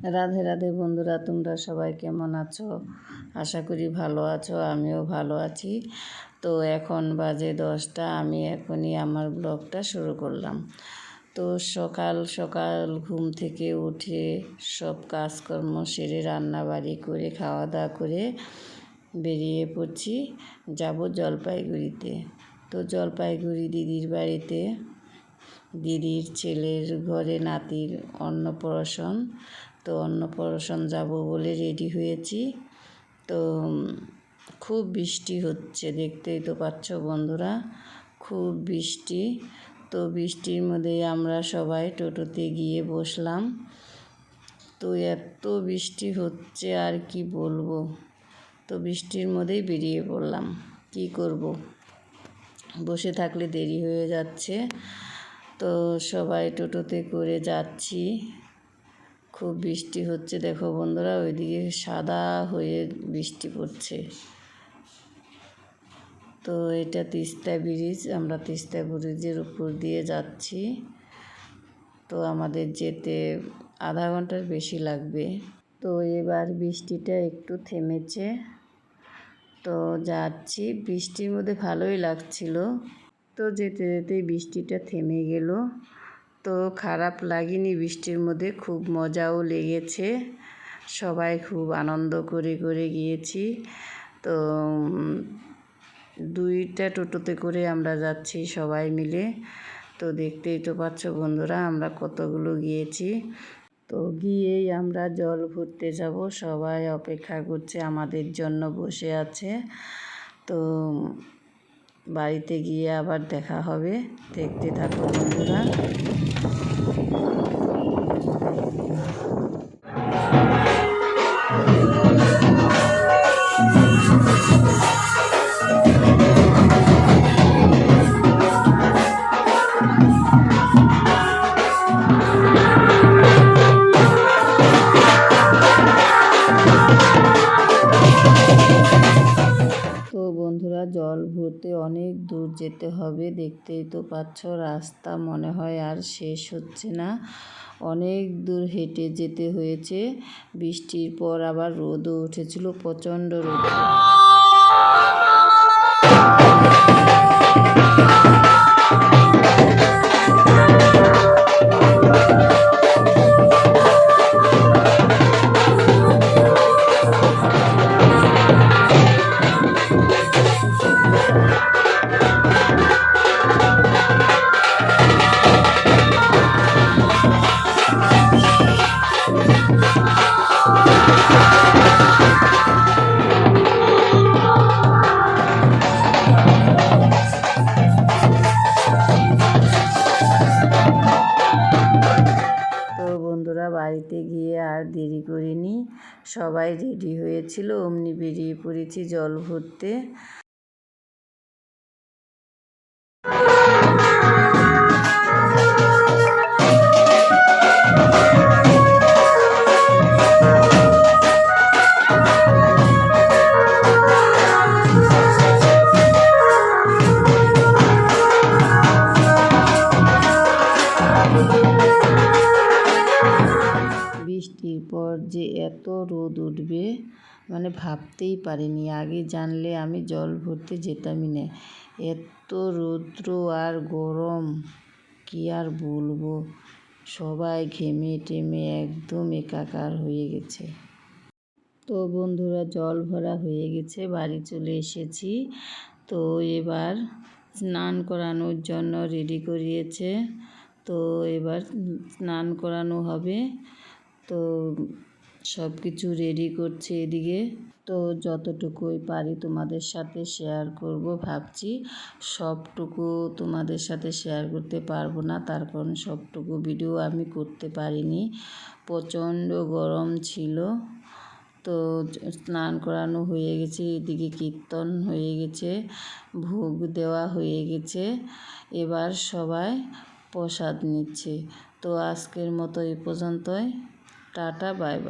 রাধে রাধে বন্ধুরা, তোমরা সবাই কেমন আছো? আশা করি ভালো আছো, আমিও ভালো আছি। তো এখন বাজে 10টা, আমি এখনই আমার ব্লগটা শুরু করলাম। তো সকাল সকাল ঘুম থেকে উঠে সব কাজকর্ম সেরে রান্নাবাড়ি করে খাওয়া দাওয়া করে বেরিয়ে পড়ছি, যাব জলপাইগুড়িতে। তো জলপাইগুড়ি দিদির বাড়িতে, দিদির ছেলের ঘরে নাতির অন্নপ্রাশন। তো অন্নপ্রাশন যাব বলে রেডি হয়েছি। তো খুব বৃষ্টি হচ্ছে, দেখতেই তো পাচ্ছ বন্ধুরা, খুব বৃষ্টি। তো বৃষ্টির মধ্যে আমরা সবাই টোটোতে গিয়ে বসলাম। তো এত বৃষ্টি হচ্ছে আর কি বলবো। তো বৃষ্টির মধ্যেই বেরিয়ে পড়লাম, কি করব, বসে থাকলে দেরি হয়ে যাচ্ছে। তো সবাই টোটোতে করে যাচ্ছি। খুব বৃষ্টি হচ্ছে, দেখো বন্ধুরা, ওইদিকে সাদা হয়ে বৃষ্টি পড়ছে। তো এটা তিস্তা ব্রিজ, আমরা তিস্তা ব্রিজের উপর দিয়ে যাচ্ছি। তো আমাদের যেতে আধা ঘন্টার বেশি লাগবে। তো এবার বৃষ্টিটা একটু থেমেছে, তো যাচ্ছি। বৃষ্টির মধ্যে ভালোই লাগছিল। তো যেতে যেতেই বৃষ্টিটা থেমে গেল। তো খারাপ লাগেনি বৃষ্টির মধ্যে, খুব মজাও লেগেছে। সবাই খুব আনন্দ করে করে গিয়েছি। তো 2টা টোটোতে করে আমরা যাচ্ছি সবাই মিলে। তো দেখতেই তো পাচ্ছ বন্ধুরা, আমরা কতগুলো গিয়েছি। তো গিয়েই আমরা জল ভরতে যাব, সবাই অপেক্ষা করছে আমাদের জন্য, বসে আছে। তো বাড়িতে গিয়ে আবার দেখা হবে, দেখতে থাকো বন্ধুরা। তো বন্ধুরা, জল ভরতে অনেক দূর যেতে হবে, দেখতেই তো পাচ্ছ। রাস্তা মনে হয় আর শেষ হচ্ছে না, অনেক দূর হেঁটে যেতে হয়েছে। বৃষ্টির পর আবার রোদও উঠেছিল, প্রচণ্ড রোদ। তো বন্ধুরা, বাড়িতে গিয়ে আর দেরি করিনি, সবাই রেডি হয়েছিল, অমনি বেরিয়ে পড়েছি জল ভরতে। বৃষ্টির পর যে এত রোদ উঠবে মানে ভাবতেই পারিনি, আগে জানলে আমি জল ভরতে যেতামই না। এত রৌদ্র আর গরম, কি আর বলবো, সবাই ঘেমে টেমে একদম একাকার হয়ে গেছে। তো বন্ধুরা, জল ভরা হয়ে গেছে, বাড়ি চলে এসেছি। তো এবার স্নান করানোর জন্য রেডি করিয়েছে। তো এবার স্নান করানো হবে। তো সব কিছু রেডি করছে এদিকে। তো যতটুকুই পারি তোমাদের সাথে শেয়ার করব ভাবছি। সবটুকু তোমাদের সাথে শেয়ার করতে পারবো না, তার কারণ সবটুকু ভিডিও আমি করতে পারিনি, প্রচণ্ড গরম ছিল। তো স্নান করানো হয়ে গেছে, এদিকে কীর্তন হয়ে গেছে, ভোগ দেওয়া হয়ে গেছে। এবার সবাই প্রসাদ নিচ্ছে। তো আজকের মতো এই পর্যন্তই, টাটা, বাই বাই।